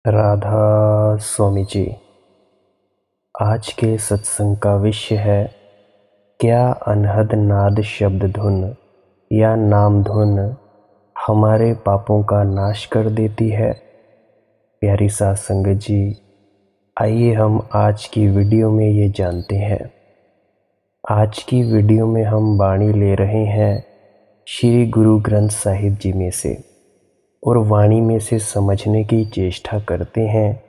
राधा स्वामी जी। आज के सत्संग का विषय है, क्या अनहद नाद शब्द धुन या नाम धुन हमारे पापों का नाश कर देती है। प्यारी साध संगत जी, आइए हम आज की वीडियो में ये जानते हैं। आज की वीडियो में हम वाणी ले रहे हैं श्री गुरु ग्रंथ साहिब जी में से, और वाणी में से समझने की चेष्टा करते हैं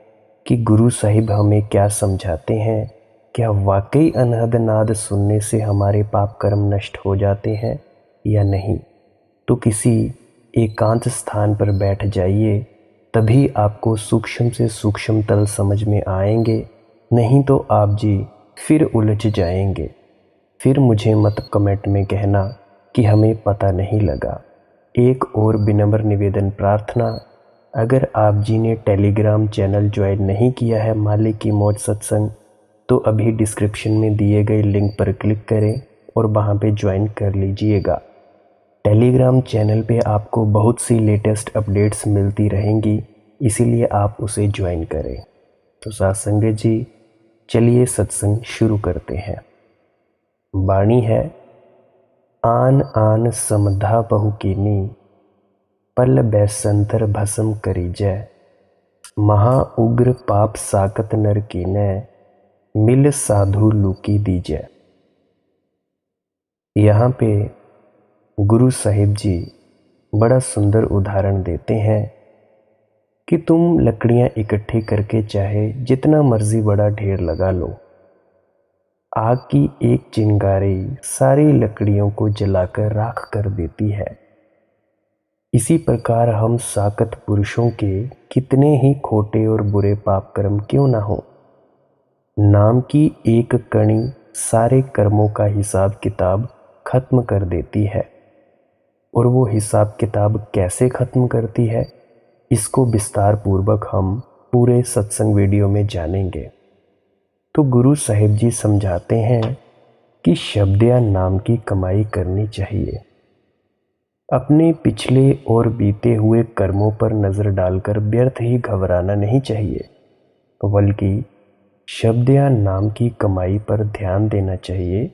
कि गुरु साहिब हमें क्या समझाते हैं। क्या वाकई अनहद नाद सुनने से हमारे पाप कर्म नष्ट हो जाते हैं या नहीं? तो किसी एकांत स्थान पर बैठ जाइए, तभी आपको सूक्ष्म से सूक्ष्म तल समझ में आएंगे। नहीं तो आप जी फिर उलझ जाएंगे। फिर मुझे मत कमेंट में कहना कि हमें पता नहीं लगा। एक और विनम्र निवेदन प्रार्थना, अगर आप जी ने टेलीग्राम चैनल ज्वाइन नहीं किया है मालिक की मौज सत्संग, तो अभी डिस्क्रिप्शन में दिए गए लिंक पर क्लिक करें और वहां पे ज्वाइन कर लीजिएगा। टेलीग्राम चैनल पे आपको बहुत सी लेटेस्ट अपडेट्स मिलती रहेंगी, इसीलिए आप उसे ज्वाइन करें। तो साथ संगत जी, चलिए सत्संग शुरू करते हैं। वाणी है, आन आन समधा बहु कीनी, पल बैसंतर भस्म करी जय, महा उग्र पाप साकत नर कीनै, मिल साधु लूकी दीजय। यहाँ पे गुरु साहिब जी बड़ा सुंदर उदाहरण देते हैं कि तुम लकड़ियाँ इकट्ठी करके चाहे जितना मर्जी बड़ा ढेर लगा लो, आग की एक चिंगारी सारी लकड़ियों को जलाकर राख कर देती है। इसी प्रकार हम साकत पुरुषों के कितने ही खोटे और बुरे पाप कर्म क्यों ना हो, नाम की एक कणी सारे कर्मों का हिसाब किताब खत्म कर देती है। और वो हिसाब किताब कैसे खत्म करती है, इसको विस्तार पूर्वक हम पूरे सत्संग वीडियो में जानेंगे। तो गुरु साहिब जी समझाते हैं कि शब्द या नाम की कमाई करनी चाहिए। अपने पिछले और बीते हुए कर्मों पर नज़र डालकर व्यर्थ ही घबराना नहीं चाहिए, बल्कि शब्द या नाम की कमाई पर ध्यान देना चाहिए,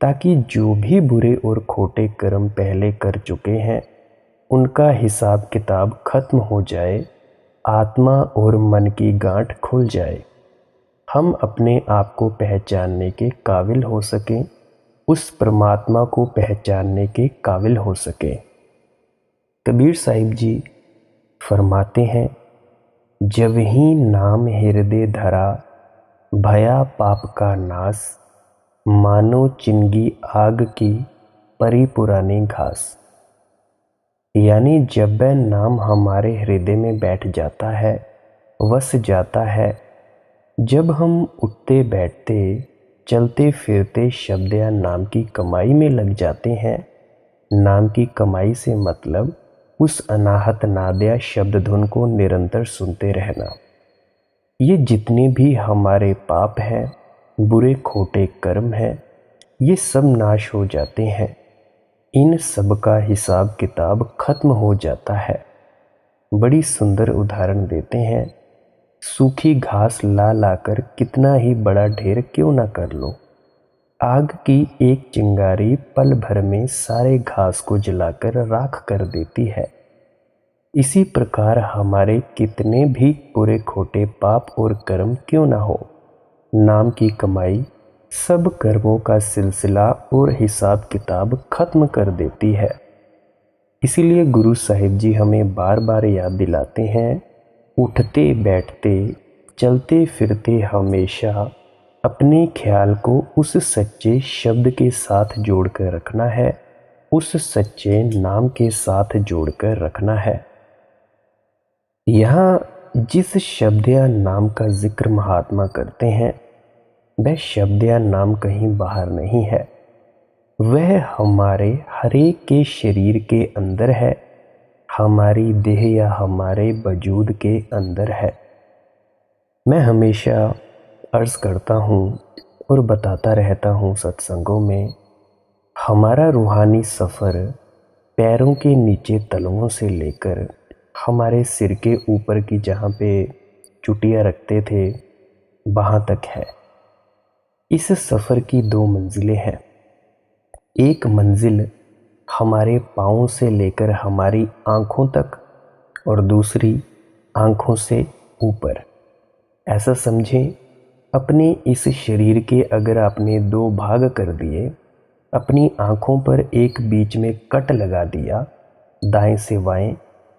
ताकि जो भी बुरे और खोटे कर्म पहले कर चुके हैं उनका हिसाब किताब खत्म हो जाए, आत्मा और मन की गांठ खुल जाए, हम अपने आप को पहचानने के काबिल हो सकें, उस परमात्मा को पहचानने के काबिल हो सके। कबीर साहिब जी फरमाते हैं, जब ही नाम हृदय धरा, भया पाप का नाश, मानो चिंगी आग की परी पुरानी घास। यानी जब वह नाम हमारे हृदय में बैठ जाता है, वस जाता है, जब हम उठते बैठते चलते फिरते शब्द या नाम की कमाई में लग जाते हैं। नाम की कमाई से मतलब उस अनाहत नाद या शब्द धुन को निरंतर सुनते रहना। ये जितने भी हमारे पाप हैं, बुरे खोटे कर्म हैं, ये सब नाश हो जाते हैं। इन सब का हिसाब किताब खत्म हो जाता है। बड़ी सुंदर उदाहरण देते हैं, सूखी घास ला लाकर कितना ही बड़ा ढेर क्यों ना कर लो, आग की एक चिंगारी पल भर में सारे घास को जलाकर राख कर देती है। इसी प्रकार हमारे कितने भी बुरे खोटे पाप और कर्म क्यों ना हो, नाम की कमाई सब कर्मों का सिलसिला और हिसाब किताब खत्म कर देती है। इसीलिए गुरु साहिब जी हमें बार बार याद दिलाते हैं, उठते बैठते चलते फिरते हमेशा अपने ख्याल को उस सच्चे शब्द के साथ जोड़कर रखना है, उस सच्चे नाम के साथ जोड़कर रखना है। यहाँ जिस शब्द या नाम का जिक्र महात्मा करते हैं, वह शब्द या नाम कहीं बाहर नहीं है, वह हमारे हरेक के शरीर के अंदर है, हमारी देह या हमारे वजूद के अंदर है। मैं हमेशा अर्ज़ करता हूँ और बताता रहता हूँ सत्संगों में, हमारा रूहानी सफ़र पैरों के नीचे तलवों से लेकर हमारे सिर के ऊपर की जहाँ पे चुटिया रखते थे वहाँ तक है। इस सफ़र की 2 मंजिलें हैं। एक मंजिल हमारे पाँव से लेकर हमारी आँखों तक और दूसरी आँखों से ऊपर। ऐसा समझें, अपने इस शरीर के अगर आपने 2 भाग कर दिए, अपनी आँखों पर एक बीच में कट लगा दिया दाएं से बाएं,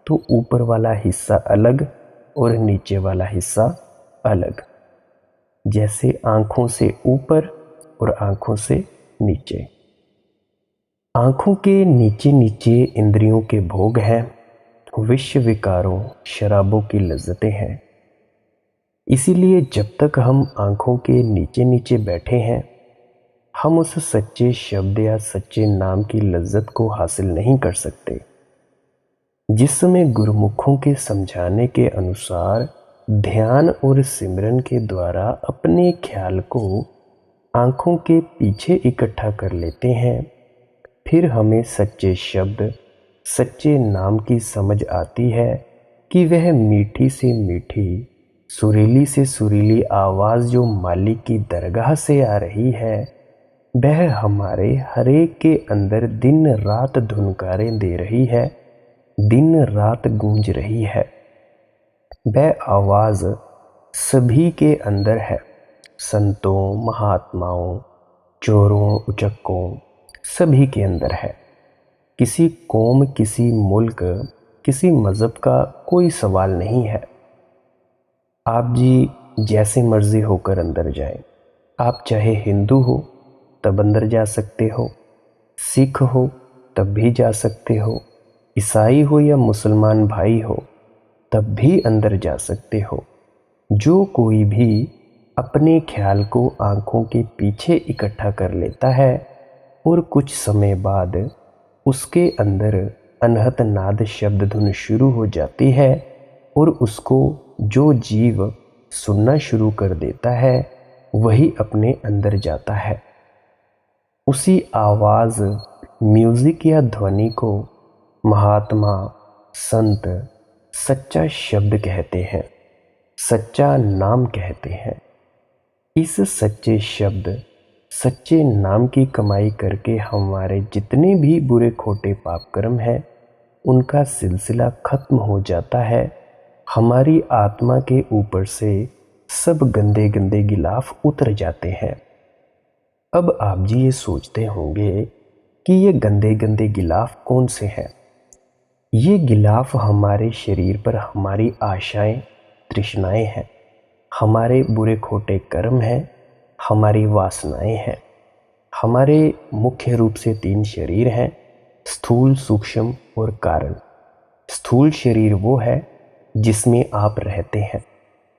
तो ऊपर वाला हिस्सा अलग और नीचे वाला हिस्सा अलग। जैसे आँखों से ऊपर और आँखों से नीचे। आँखों के नीचे नीचे इंद्रियों के भोग हैं, विषय विकारों शराबों की लज्जतें हैं। इसीलिए जब तक हम आँखों के नीचे नीचे बैठे हैं, हम उस सच्चे शब्द या सच्चे नाम की लज्जत को हासिल नहीं कर सकते। जिस समय गुरुमुखों के समझाने के अनुसार ध्यान और सिमरन के द्वारा अपने ख्याल को आँखों के पीछे इकट्ठा कर लेते हैं, फिर हमें सच्चे शब्द सच्चे नाम की समझ आती है कि वह मीठी से मीठी, सुरीली से सुरीली आवाज़ जो मालिक की दरगाह से आ रही है, वह हमारे हरेक के अंदर दिन रात धुनकारें दे रही है, दिन रात गूंज रही है। वह आवाज़ सभी के अंदर है, संतों, महात्माओं, चोरों, उचक्कों, सभी के अंदर है। किसी कौम, किसी मुल्क, किसी मज़हब का कोई सवाल नहीं है। आप जी जैसे मर्जी होकर अंदर जाएं। आप चाहे हिंदू हो तब अंदर जा सकते हो, सिख हो तब भी जा सकते हो, ईसाई हो या मुसलमान भाई हो तब भी अंदर जा सकते हो। जो कोई भी अपने ख्याल को आँखों के पीछे इकट्ठा कर लेता है और कुछ समय बाद उसके अंदर अनहत नाद शब्द धुन शुरू हो जाती है और उसको जो जीव सुनना शुरू कर देता है वही अपने अंदर जाता है। उसी आवाज़, म्यूज़िक या ध्वनि को महात्मा, संत सच्चा शब्द कहते हैं, सच्चा नाम कहते हैं। इस सच्चे शब्द, सच्चे नाम की कमाई करके हमारे जितने भी बुरे खोटे पाप कर्म हैं उनका सिलसिला खत्म हो जाता है। हमारी आत्मा के ऊपर से सब गंदे गंदे गिलाफ उतर जाते हैं। अब आप जी ये सोचते होंगे कि ये गंदे गंदे गिलाफ कौन से हैं? ये गिलाफ हमारे शरीर पर हमारी आशाएं, तृष्णाएं हैं, हमारे बुरे खोटे कर्म हैं, हमारी वासनाएं हैं। हमारे मुख्य रूप से 3 शरीर हैं, स्थूल, सूक्ष्म और कारण। स्थूल शरीर वो है जिसमें आप रहते हैं।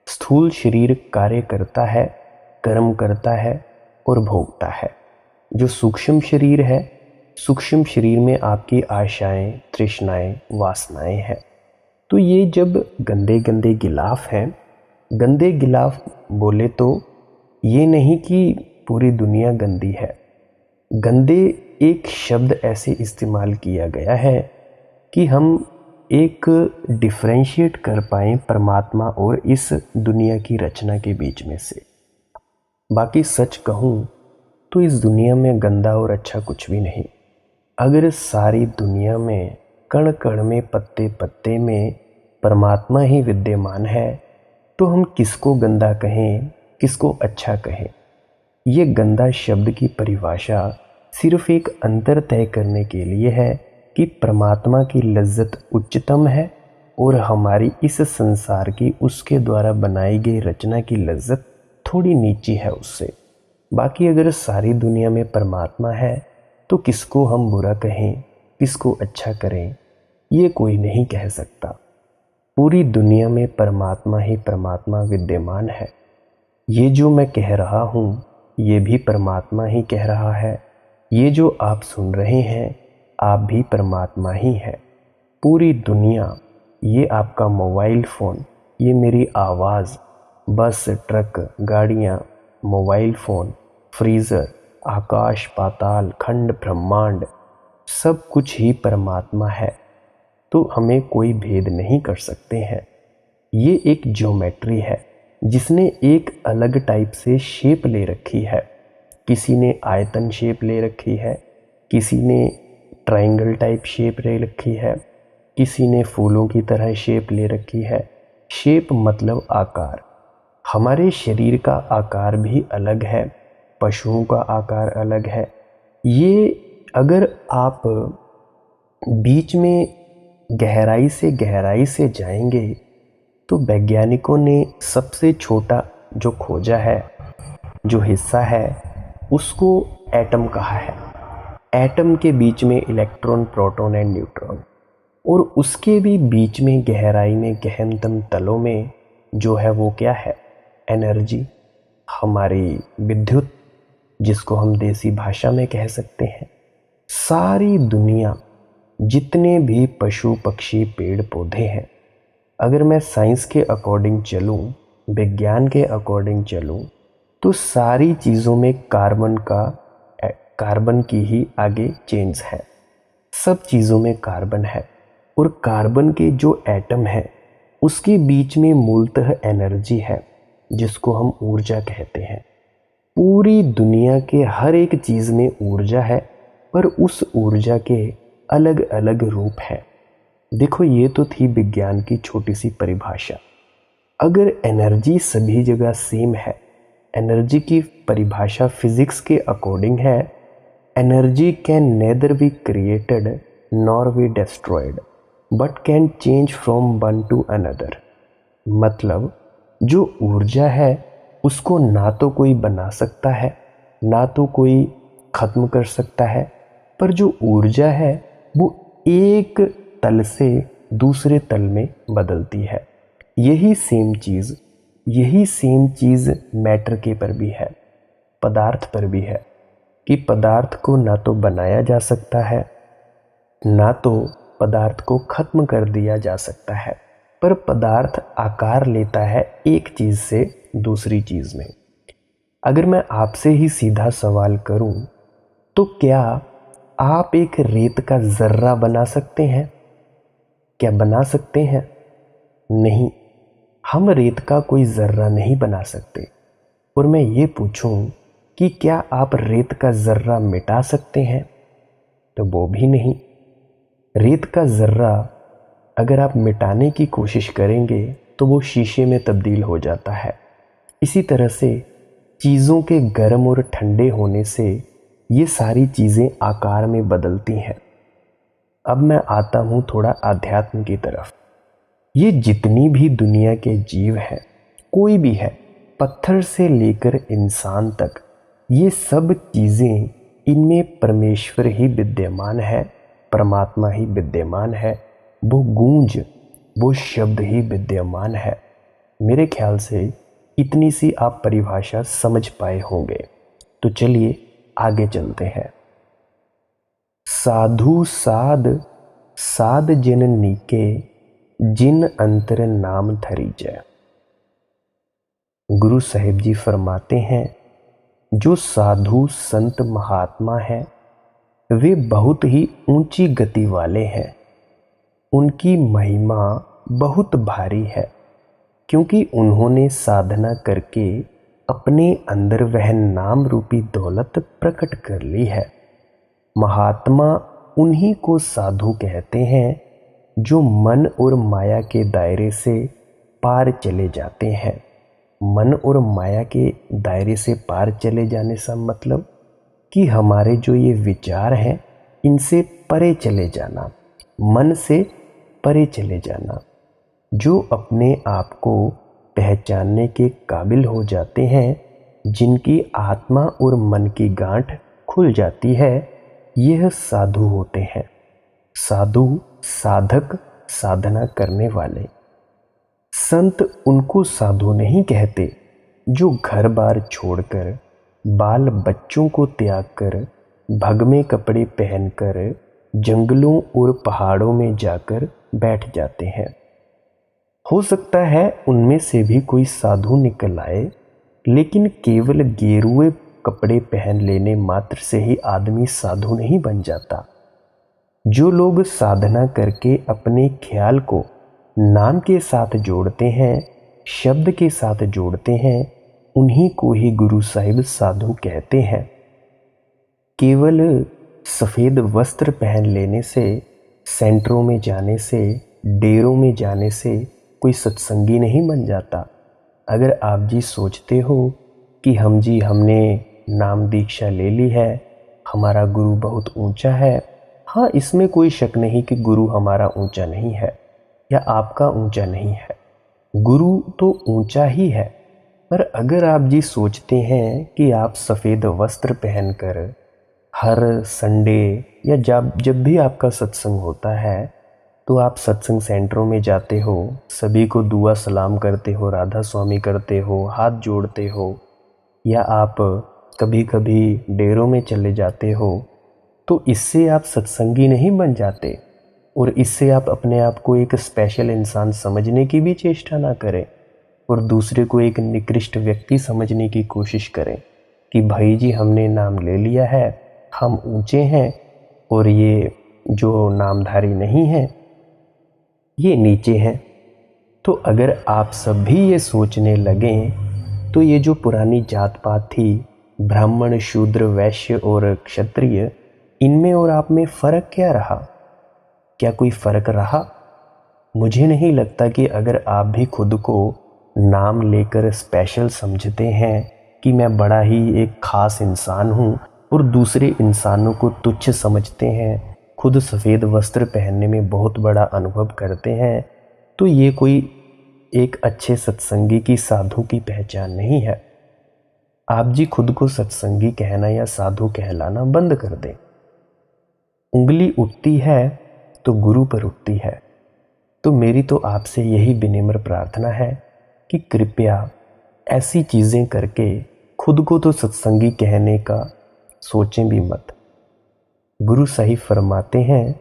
स्थूल शरीर कार्य करता है, कर्म करता है और भोगता है। जो सूक्ष्म शरीर है, सूक्ष्म शरीर में आपकी आशाएं, तृष्णाएं, वासनाएं हैं। तो ये जब गंदे गंदे गिलाफ हैं, गंदे गिलाफ बोले तो ये नहीं कि पूरी दुनिया गंदी है। गंदे एक शब्द ऐसे इस्तेमाल किया गया है कि हम एक डिफरेंशिएट कर पाएँ परमात्मा और इस दुनिया की रचना के बीच में से। बाकी सच कहूँ तो इस दुनिया में गंदा और अच्छा कुछ भी नहीं। अगर सारी दुनिया में कण कण में, पत्ते पत्ते में परमात्मा ही विद्यमान है तो हम किसको गंदा कहें, किसको अच्छा कहें? ये गंदा शब्द की परिभाषा सिर्फ एक अंतर तय करने के लिए है कि परमात्मा की लज्जत उच्चतम है और हमारी इस संसार की उसके द्वारा बनाई गई रचना की लज्जत थोड़ी नीची है उससे। बाकी अगर सारी दुनिया में परमात्मा है तो किसको हम बुरा कहें, किसको अच्छा करें, ये कोई नहीं कह सकता। पूरी दुनिया में परमात्मा ही परमात्मा विद्यमान है। ये जो मैं कह रहा हूँ ये भी परमात्मा ही कह रहा है। ये जो आप सुन रहे हैं आप भी परमात्मा ही है। पूरी दुनिया, ये आपका मोबाइल फ़ोन, ये मेरी आवाज़, बस, ट्रक, गाड़ियाँ, मोबाइल फ़ोन, फ्रीज़र, आकाश पाताल, खंड ब्रह्मांड, सब कुछ ही परमात्मा है। तो हमें कोई भेद नहीं कर सकते हैं। ये एक ज्योमेट्री है जिसने एक अलग टाइप से शेप ले रखी है। किसी ने आयतन शेप ले रखी है, किसी ने ट्रायंगल टाइप शेप ले रखी है, किसी ने फूलों की तरह शेप ले रखी है। शेप मतलब आकार। हमारे शरीर का आकार भी अलग है, पशुओं का आकार अलग है। ये अगर आप बीच में गहराई से जाएंगे तो वैज्ञानिकों ने सबसे छोटा जो खोजा है, जो हिस्सा है, उसको एटम कहा है। एटम के बीच में इलेक्ट्रॉन, प्रोटॉन एंड न्यूट्रॉन, और उसके भी बीच में गहराई में गहनतम तलों में जो है वो क्या है? एनर्जी, हमारी विद्युत, जिसको हम देसी भाषा में कह सकते हैं। सारी दुनिया, जितने भी पशु पक्षी पेड़ पौधे हैं, अगर मैं साइंस के अकॉर्डिंग चलूँ, विज्ञान के अकॉर्डिंग चलूँ, तो सारी चीज़ों में कार्बन की ही आगे चेंज है। सब चीज़ों में कार्बन है, और कार्बन के जो एटम है उसके बीच में मूलतः एनर्जी है, जिसको हम ऊर्जा कहते हैं। पूरी दुनिया के हर एक चीज़ में ऊर्जा है, पर उस ऊर्जा के अलग अलग रूप हैं। देखो, ये तो थी विज्ञान की छोटी सी परिभाषा। अगर एनर्जी सभी जगह सेम है, एनर्जी की परिभाषा फिजिक्स के अकॉर्डिंग है, energy can nether be created nor be destroyed but can change from one two another. मतलब जो ऊर्जा है उसको ना तो कोई बना सकता है, ना तो कोई ख़त्म कर सकता है, पर जो ऊर्जा है वो एक तल से दूसरे तल में बदलती है। यही सेम चीज़ मैटर के पर भी है, पदार्थ पर भी है, कि पदार्थ को ना तो बनाया जा सकता है, ना तो पदार्थ को ख़त्म कर दिया जा सकता है, पर पदार्थ आकार लेता है एक चीज़ से दूसरी चीज़ में। अगर मैं आपसे ही सीधा सवाल करूं, तो क्या आप एक रेत का ज़र्रा बना सकते हैं? क्या बना सकते हैं? नहीं, हम रेत का कोई ज़र्रा नहीं बना सकते। और मैं ये पूछूं कि क्या आप रेत का ज़र्रा मिटा सकते हैं? तो वो भी नहीं। रेत का ज़र्रा अगर आप मिटाने की कोशिश करेंगे तो वो शीशे में तब्दील हो जाता है। इसी तरह से चीज़ों के गर्म और ठंडे होने से ये सारी चीज़ें आकार में बदलती हैं। अब मैं आता हूँ थोड़ा आध्यात्म की तरफ। ये जितनी भी दुनिया के जीव हैं, कोई भी है, पत्थर से लेकर इंसान तक, ये सब चीज़ें, इनमें परमेश्वर ही विद्यमान है, परमात्मा ही विद्यमान है, वो गूंज, वो शब्द ही विद्यमान है। मेरे ख्याल से इतनी सी आप परिभाषा समझ पाए होंगे। तो चलिए आगे चलते हैं। साधु साध साध जिन नीके, जिन अंतर नाम धरी जय। गुरु साहिब जी फरमाते हैं, जो साधु संत महात्मा हैं वे बहुत ही ऊंची गति वाले हैं। उनकी महिमा बहुत भारी है, क्योंकि उन्होंने साधना करके अपने अंदर वह नाम रूपी दौलत प्रकट कर ली है। महात्मा उन्हीं को साधु कहते हैं जो मन और माया के दायरे से पार चले जाते हैं। मन और माया के दायरे से पार चले जाने से मतलब कि हमारे जो ये विचार हैं इनसे परे चले जाना, मन से परे चले जाना। जो अपने आप को पहचानने के काबिल हो जाते हैं, जिनकी आत्मा और मन की गांठ खुल जाती है, यह साधु होते हैं। साधु साधक, साधना करने वाले। संत उनको साधु नहीं कहते जो घर बार छोड़कर, बाल बच्चों को त्याग कर, भगमे कपड़े पहनकर जंगलों और पहाड़ों में जाकर बैठ जाते हैं। हो सकता है उनमें से भी कोई साधु निकल आए, लेकिन केवल गेरुए कपड़े पहन लेने मात्र से ही आदमी साधु नहीं बन जाता। जो लोग साधना करके अपने ख्याल को नाम के साथ जोड़ते हैं, शब्द के साथ जोड़ते हैं, उन्हीं को ही गुरु साहिब साधु कहते हैं। केवल सफ़ेद वस्त्र पहन लेने से, सेंटरों में जाने से, डेरों में जाने से कोई सत्संगी नहीं बन जाता। अगर आप जी सोचते हो कि हमने नाम दीक्षा ले ली है, हमारा गुरु बहुत ऊंचा है, हाँ, इसमें कोई शक नहीं कि गुरु हमारा ऊंचा नहीं है या आपका ऊंचा नहीं है। गुरु तो ऊंचा ही है। पर अगर आप जी सोचते हैं कि आप सफ़ेद वस्त्र पहनकर हर संडे या जब भी आपका सत्संग होता है तो आप सत्संग सेंटरों में जाते हो, सभी को दुआ सलाम करते हो, राधा स्वामी करते हो, हाथ जोड़ते हो, या आप कभी कभी डेरों में चले जाते हो, तो इससे आप सत्संगी नहीं बन जाते और इससे आप अपने आप को एक स्पेशल इंसान समझने की भी चेष्टा ना करें और दूसरे को एक निकृष्ट व्यक्ति समझने की कोशिश करें कि भाई जी हमने नाम ले लिया है, हम ऊंचे हैं और ये जो नामधारी नहीं है ये नीचे हैं। तो अगर आप सब भी ये सोचने लगें तो ये जो पुरानी जात पात थी, ब्राह्मण, शूद्र, वैश्य और क्षत्रिय, इनमें और आप में फ़र्क क्या रहा? क्या कोई फ़र्क रहा? मुझे नहीं लगता कि अगर आप भी खुद को नाम लेकर स्पेशल समझते हैं कि मैं बड़ा ही एक ख़ास इंसान हूँ और दूसरे इंसानों को तुच्छ समझते हैं, खुद सफ़ेद वस्त्र पहनने में बहुत बड़ा अनुभव करते हैं, तो ये कोई एक अच्छे सत्संगी की, साधु की पहचान नहीं है। आप जी खुद को सत्संगी कहना या साधु कहलाना बंद कर दें। उंगली उठती है तो गुरु पर उठती है। तो मेरी तो आपसे यही विनम्र प्रार्थना है कि कृपया ऐसी चीज़ें करके खुद को तो सत्संगी कहने का सोचें भी मत। गुरु साहिब फरमाते हैं,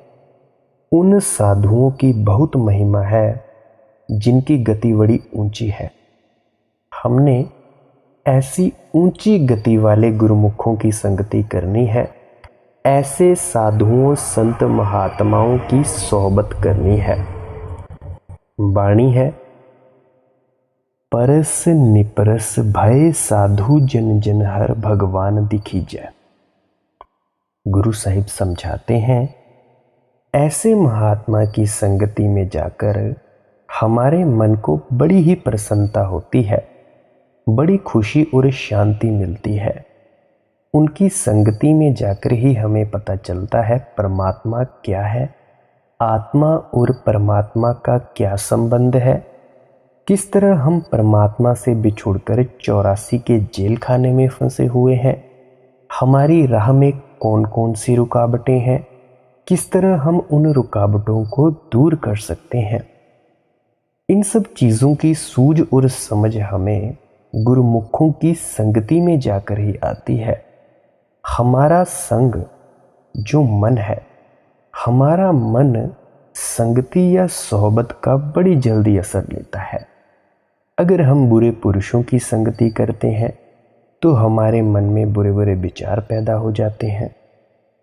उन साधुओं की बहुत महिमा है जिनकी गति बड़ी ऊंची है। हमने ऐसी ऊंची गति वाले गुरुमुखों की संगति करनी है, ऐसे साधुओं, संत, महात्माओं की सोहबत करनी है। वाणी है, परस निपरस भय साधु जन जन हर भगवान दिखी जय। गुरु साहिब समझाते हैं, ऐसे महात्मा की संगति में जाकर हमारे मन को बड़ी ही प्रसन्नता होती है, बड़ी खुशी और शांति मिलती है। उनकी संगति में जाकर ही हमें पता चलता है परमात्मा क्या है, आत्मा और परमात्मा का क्या संबंध है, किस तरह हम परमात्मा से बिछुड़कर 84 के जेल खाने में फंसे हुए हैं, हमारी राह में कौन कौन सी रुकावटें हैं, किस तरह हम उन रुकावटों को दूर कर सकते हैं। इन सब चीज़ों की सूझ और समझ हमें गुरुमुखों की संगति में जाकर ही आती है। हमारा संग जो मन है, हमारा मन संगति या सोहबत का बड़ी जल्दी असर लेता है। अगर हम बुरे पुरुषों की संगति करते हैं तो हमारे मन में बुरे बुरे विचार पैदा हो जाते हैं।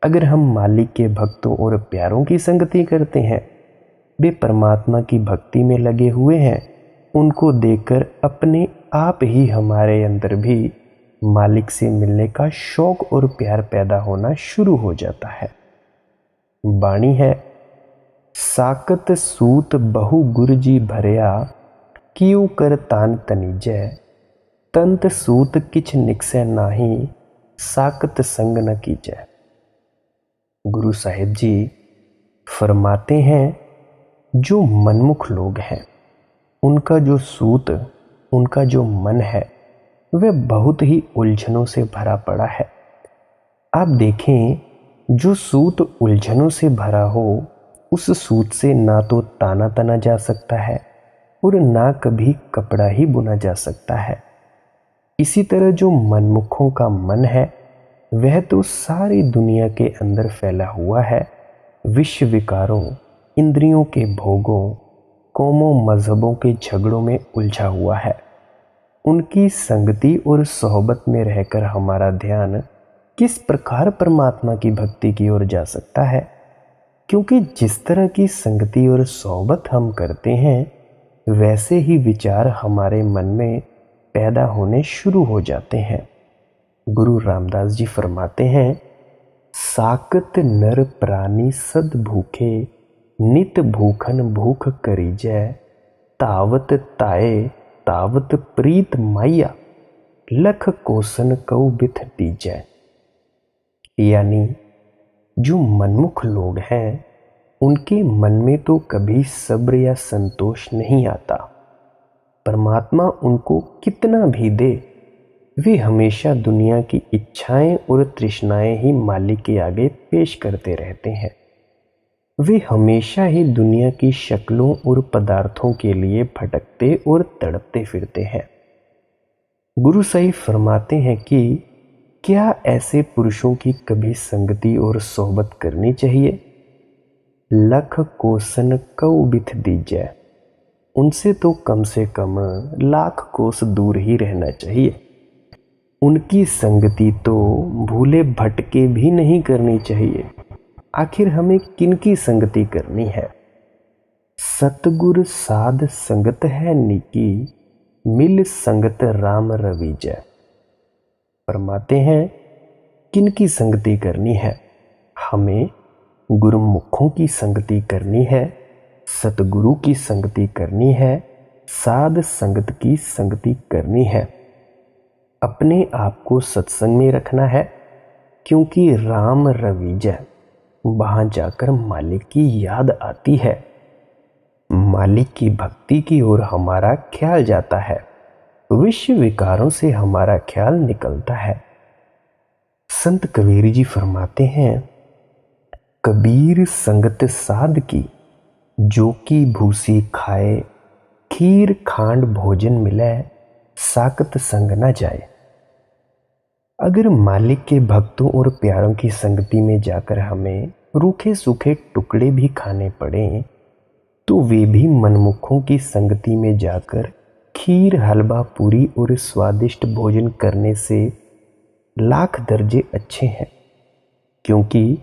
अगर हम मालिक के भक्तों और प्यारों की संगति करते हैं, वे परमात्मा की भक्ति में लगे हुए हैं, उनको देखकर अपने आप ही हमारे अंदर भी मालिक से मिलने का शौक और प्यार पैदा होना शुरू हो जाता है। वाणी है, साकत सूत बहु गुरजी भरया कियो कर तान तनिजय, तंत सूत किछ निकसे नाही साकत संग न कीजय। गुरु साहिब जी फरमाते हैं, जो मनमुख लोग हैं उनका जो सूत, उनका जो मन है वह बहुत ही उलझनों से भरा पड़ा है। आप देखें, जो सूत उलझनों से भरा हो उस सूत से ना तो ताना तना जा सकता है और ना कभी कपड़ा ही बुना जा सकता है। इसी तरह जो मनमुखों का मन है वह तो सारी दुनिया के अंदर फैला हुआ है, विश्व विकारों, इंद्रियों के भोगों, कौमों मजहबों के झगड़ों में उलझा हुआ है। उनकी संगति और सोहबत में रहकर हमारा ध्यान किस प्रकार परमात्मा की भक्ति की ओर जा सकता है? क्योंकि जिस तरह की संगति और सोहबत हम करते हैं वैसे ही विचार हमारे मन में पैदा होने शुरू हो जाते हैं। गुरु रामदास जी फरमाते हैं, साकत नर प्राणी सद भूखे, नित भूखन भूख करी जय, तावत ताए तावत प्रीत माया, लख कोसन कऊ बिथ दीजय। यानी जो मनमुख लोग हैं उनके मन में तो कभी सब्र या संतोष नहीं आता। परमात्मा उनको कितना भी दे, वे हमेशा दुनिया की इच्छाएं और तृष्णाएं ही मालिक के आगे पेश करते रहते हैं। वे हमेशा ही दुनिया की शक्लों और पदार्थों के लिए भटकते और तड़पते फिरते हैं। गुरु साहिब फरमाते हैं कि क्या ऐसे पुरुषों की कभी संगति और सोहबत करनी चाहिए? लख कोसन कऊ बिथ दीजय, उनसे तो कम से कम लाख कोस दूर ही रहना चाहिए। उनकी संगति तो भूले भटके भी नहीं करनी चाहिए। आखिर हमें किनकी संगति करनी है? सतगुर साध संगत है निकी, मिल संगत राम रविजय। फरमाते हैं किनकी संगति करनी है? हमें गुरुमुखों की संगति करनी है, सतगुरु की संगति करनी है, साध संगत की संगति करनी है। अपने आप को सत्संग में रखना है, क्योंकि राम रविजय, वहां जाकर मालिक की याद आती है, मालिक की भक्ति की ओर हमारा ख्याल जाता है, विश्व विकारों से हमारा ख्याल निकलता है। संत कबीर जी फरमाते हैं, कबीर संगत साध की, जो की भूसी खाए, खीर खांड भोजन मिले, साकत संग न जाए। अगर मालिक के भक्तों और प्यारों की संगति में जाकर हमें रूखे सूखे टुकड़े भी खाने पड़े, तो वे भी मनमुखों की संगति में जाकर खीर हलवा पूरी और स्वादिष्ट भोजन करने से लाख दर्जे अच्छे हैं। क्योंकि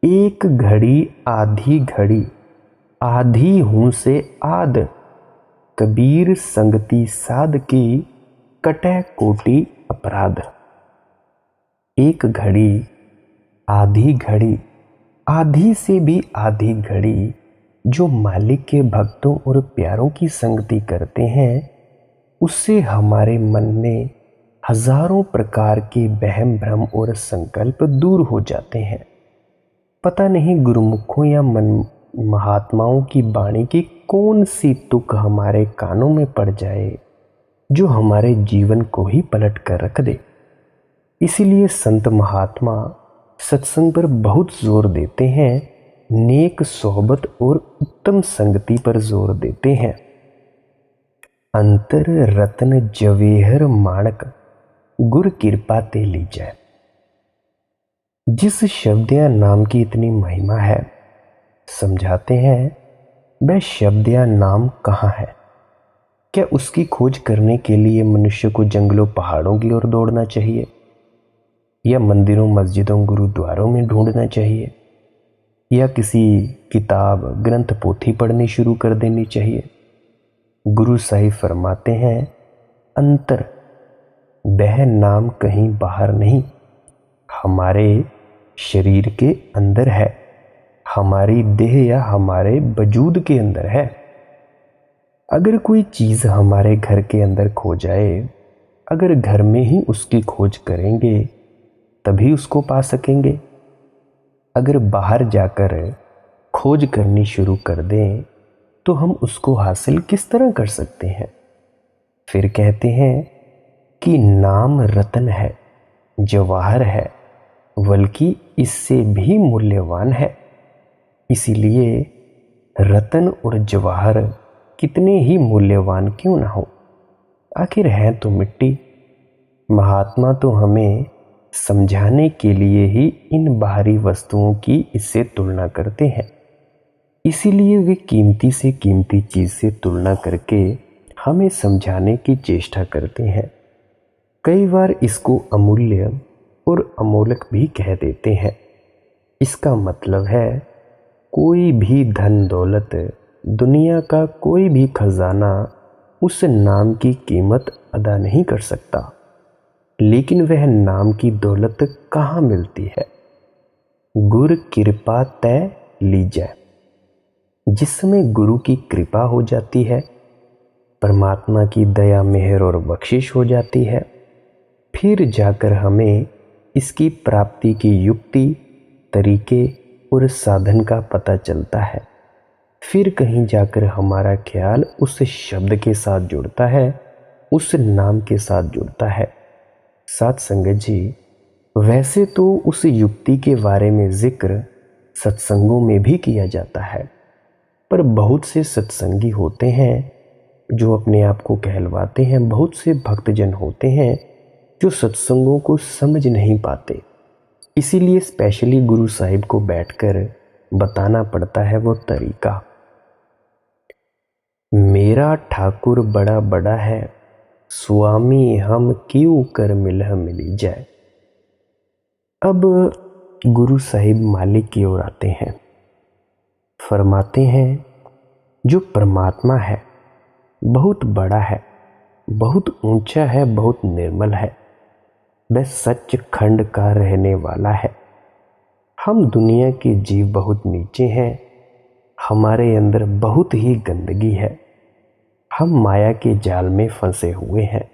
एक घड़ी आधी घड़ी, आधी हूं से आद, कबीर संगति साध की, कटै कोटि अपराध। एक घड़ी, आधी घड़ी, आधी से भी आधी घड़ी जो मालिक के भक्तों और प्यारों की संगति करते हैं, उससे हमारे मन में हजारों प्रकार के वहम भ्रम और संकल्प दूर हो जाते हैं। पता नहीं गुरुमुखों या महात्माओं की वाणी की कौन सी तुक हमारे कानों में पड़ जाए जो हमारे जीवन को ही पलट कर रख दे। इसीलिए संत महात्मा सत्संग पर बहुत जोर देते हैं, नेक सोहबत और उत्तम संगति पर जोर देते हैं। अंतर रत्न जवेहर माणक, गुर कृपा ते लीजै। जिस शब्द या नाम की इतनी महिमा है, समझाते हैं वह शब्द या नाम कहाँ है? क्या उसकी खोज करने के लिए मनुष्य को जंगलों पहाड़ों की ओर दौड़ना चाहिए, या मंदिरों मस्जिदों गुरुद्वारों में ढूंढना चाहिए, या किसी किताब ग्रंथ पोथी पढ़नी शुरू कर देनी चाहिए? गुरु साहिब फरमाते हैं, अंतर, वह नाम कहीं बाहर नहीं, हमारे शरीर के अंदर है, हमारी देह या हमारे वजूद के अंदर है। अगर कोई चीज़ हमारे घर के अंदर खो जाए, अगर घर में ही उसकी खोज करेंगे तभी उसको पा सकेंगे। अगर बाहर जाकर खोज करनी शुरू कर दें तो हम उसको हासिल किस तरह कर सकते हैं? फिर कहते हैं कि नाम रतन है, जवाहर है, बल्कि इससे भी मूल्यवान है। इसीलिए रतन और जवाहर कितने ही मूल्यवान क्यों ना हो, आखिर है तो मिट्टी। महात्मा तो हमें समझाने के लिए ही इन बाहरी वस्तुओं की इससे तुलना करते हैं। इसीलिए वे कीमती से कीमती चीज़ से तुलना करके हमें समझाने की चेष्टा करते हैं। कई बार इसको अमूल्य और अमोलक भी कह देते हैं। इसका मतलब है कोई भी धन दौलत, दुनिया का कोई भी खजाना उस नाम की कीमत अदा नहीं कर सकता। लेकिन वह नाम की दौलत कहाँ मिलती है? गुर कृपा तय लीजै। जिस समय गुरु की कृपा हो जाती है, परमात्मा की दया मेहर और बख्शिश हो जाती है, फिर जाकर हमें इसकी प्राप्ति की युक्ति, तरीके और साधन का पता चलता है। फिर कहीं जाकर हमारा ख्याल उस शब्द के साथ जुड़ता है, उस नाम के साथ जुड़ता है। साथ संगत जी, वैसे तो उस युक्ति के बारे में जिक्र सत्संगों में भी किया जाता है, पर बहुत से सत्संगी होते हैं जो अपने आप को कहलवाते हैं, बहुत से भक्तजन होते हैं जो सत्संगों को समझ नहीं पाते। इसीलिए स्पेशली गुरु साहिब को बैठकर बताना पड़ता है वो तरीका। मेरा ठाकुर बड़ा बड़ा है, स्वामी हम क्यों कर मिलह मिली जाए। अब गुरु साहिब मालिक की ओर आते हैं, फरमाते हैं जो परमात्मा है बहुत बड़ा है, बहुत ऊंचा है, बहुत निर्मल है, वह सच खंड का रहने वाला है। हम दुनिया के जीव बहुत नीचे हैं, हमारे अंदर बहुत ही गंदगी है, हम माया के जाल में फंसे हुए हैं।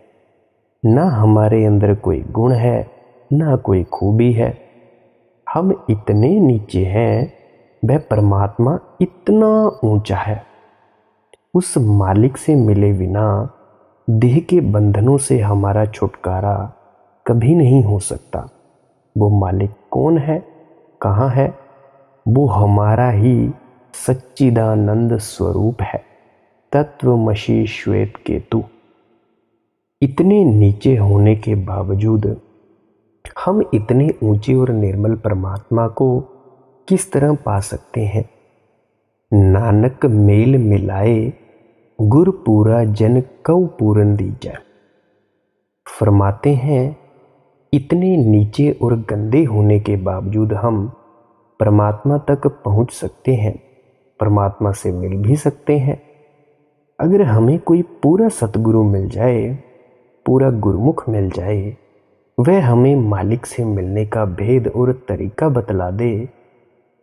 ना हमारे अंदर कोई गुण है, ना कोई खूबी है, हम इतने नीचे हैं, वह परमात्मा इतना ऊंचा है। उस मालिक से मिले बिना देह के बंधनों से हमारा छुटकारा कभी नहीं हो सकता। वो मालिक कौन है, कहाँ है? वो हमारा ही सच्चिदानंद स्वरूप है, तत्वमसी श्वेत केतु। इतने नीचे होने के बावजूद हम इतने ऊंचे और निर्मल परमात्मा को किस तरह पा सकते हैं? नानक मेल मिलाए, गुर पूरा जन कऊ पूरन दीजा। फरमाते हैं इतने नीचे और गंदे होने के बावजूद हम परमात्मा तक पहुंच सकते हैं, परमात्मा से मिल भी सकते हैं। अगर हमें कोई पूरा सतगुरु मिल जाए, पूरा गुरुमुख मिल जाए, वह हमें मालिक से मिलने का भेद और तरीका बतला दे,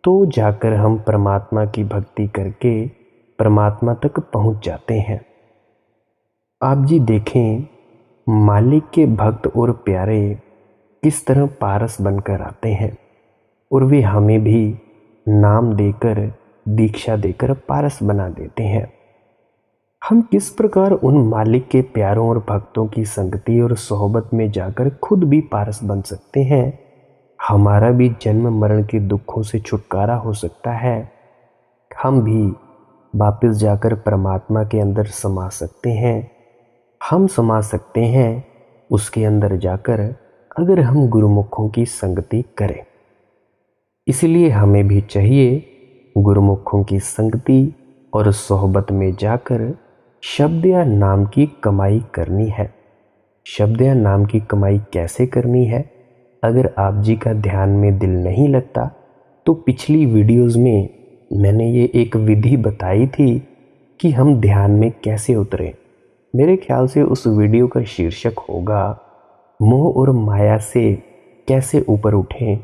तो जाकर हम परमात्मा की भक्ति करके परमात्मा तक पहुंच जाते हैं। आप जी देखें, मालिक के भक्त और प्यारे किस तरह पारस बनकर आते हैं, और वे हमें भी नाम देकर, दीक्षा देकर पारस बना देते हैं। हम किस प्रकार उन मालिक के प्यारों और भक्तों की संगति और सोहबत में जाकर खुद भी पारस बन सकते हैं। हमारा भी जन्म मरण के दुखों से छुटकारा हो सकता है। हम भी वापस जाकर परमात्मा के अंदर समा सकते हैं। हम समा सकते हैं उसके अंदर जाकर, अगर हम गुरुमुखों की संगति करें। इसलिए हमें भी चाहिए गुरुमुखों की संगति और सोहबत में जाकर शब्द या नाम की कमाई करनी है। शब्द या नाम की कमाई कैसे करनी है? अगर आप जी का ध्यान में दिल नहीं लगता तो पिछली वीडियोस में मैंने ये एक विधि बताई थी कि हम ध्यान में कैसे उतरें। मेरे ख्याल से उस वीडियो का शीर्षक होगा मोह और माया से कैसे ऊपर उठें,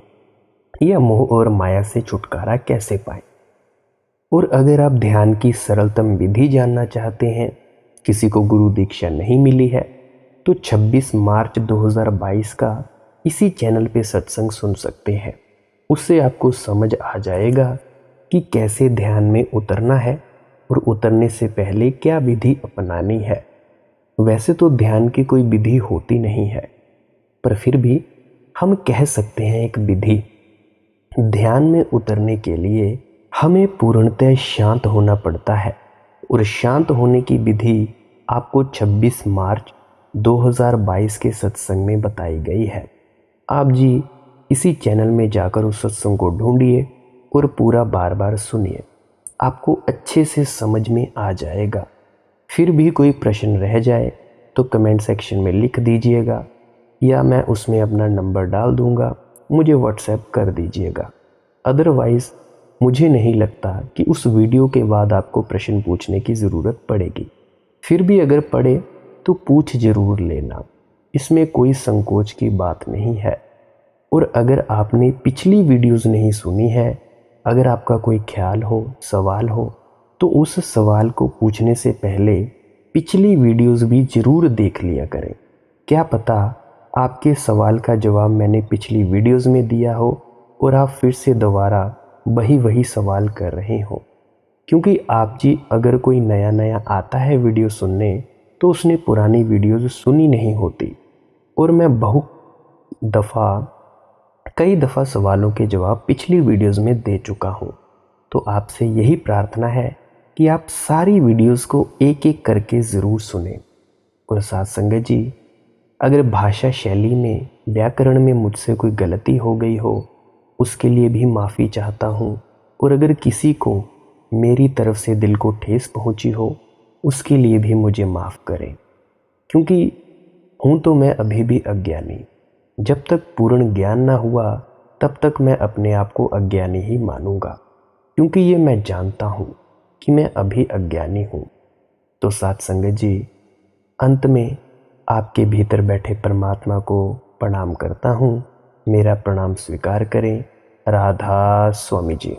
या मोह और माया से छुटकारा कैसे पाएं। और अगर आप ध्यान की सरलतम विधि जानना चाहते हैं, किसी को गुरु दीक्षा नहीं मिली है, तो 26 मार्च 2022 का इसी चैनल पे सत्संग सुन सकते हैं। उससे आपको समझ आ जाएगा कि कैसे ध्यान में उतरना है और उतरने से पहले क्या विधि अपनानी है। वैसे तो ध्यान की कोई विधि होती नहीं है, पर फिर भी हम कह सकते हैं एक विधि। ध्यान में उतरने के लिए हमें पूर्णतः शांत होना पड़ता है, और शांत होने की विधि आपको 26 मार्च 2022 के सत्संग में बताई गई है। आप जी इसी चैनल में जाकर उस सत्संग को ढूंढिए और पूरा बार बार सुनिए, आपको अच्छे से समझ में आ जाएगा। फिर भी कोई प्रश्न रह जाए तो कमेंट सेक्शन में लिख दीजिएगा, या मैं उसमें अपना नंबर डाल दूंगा, मुझे व्हाट्सएप कर दीजिएगा। अदरवाइज़ मुझे नहीं लगता कि उस वीडियो के बाद आपको प्रश्न पूछने की ज़रूरत पड़ेगी। फिर भी अगर पड़े तो पूछ ज़रूर लेना, इसमें कोई संकोच की बात नहीं है। और अगर आपने पिछली वीडियोज़ नहीं सुनी है, अगर आपका कोई ख्याल हो, सवाल हो, तो उस सवाल को पूछने से पहले पिछली वीडियोज़ भी ज़रूर देख लिया करें। क्या पता आपके सवाल का जवाब मैंने पिछली वीडियोज़ में दिया हो और आप फिर से दोबारा वही सवाल कर रहे हो। क्योंकि आप जी अगर कोई नया आता है वीडियो सुनने, तो उसने पुरानी वीडियोज़ सुनी नहीं होती। और मैं कई दफ़ा सवालों के जवाब पिछली वीडियोज़ में दे चुका हूँ। तो आपसे यही प्रार्थना है कि आप सारी वीडियोज़ को एक एक करके ज़रूर सुनें। और साथ संगत जी, अगर भाषा शैली में, व्याकरण में मुझसे कोई गलती हो गई हो, उसके लिए भी माफ़ी चाहता हूँ। और अगर किसी को मेरी तरफ से दिल को ठेस पहुँची हो, उसके लिए भी मुझे माफ़ करें। क्योंकि हूँ तो मैं अभी भी अज्ञानी। जब तक पूर्ण ज्ञान ना हुआ, तब तक मैं अपने आप को अज्ञानी ही मानूंगा, क्योंकि ये मैं जानता हूँ कि मैं अभी अज्ञानी हूँ। तो साथ संगत जी, अंत में आपके भीतर बैठे परमात्मा को प्रणाम करता हूँ। मेरा प्रणाम स्वीकार करें। राधा स्वामी जी।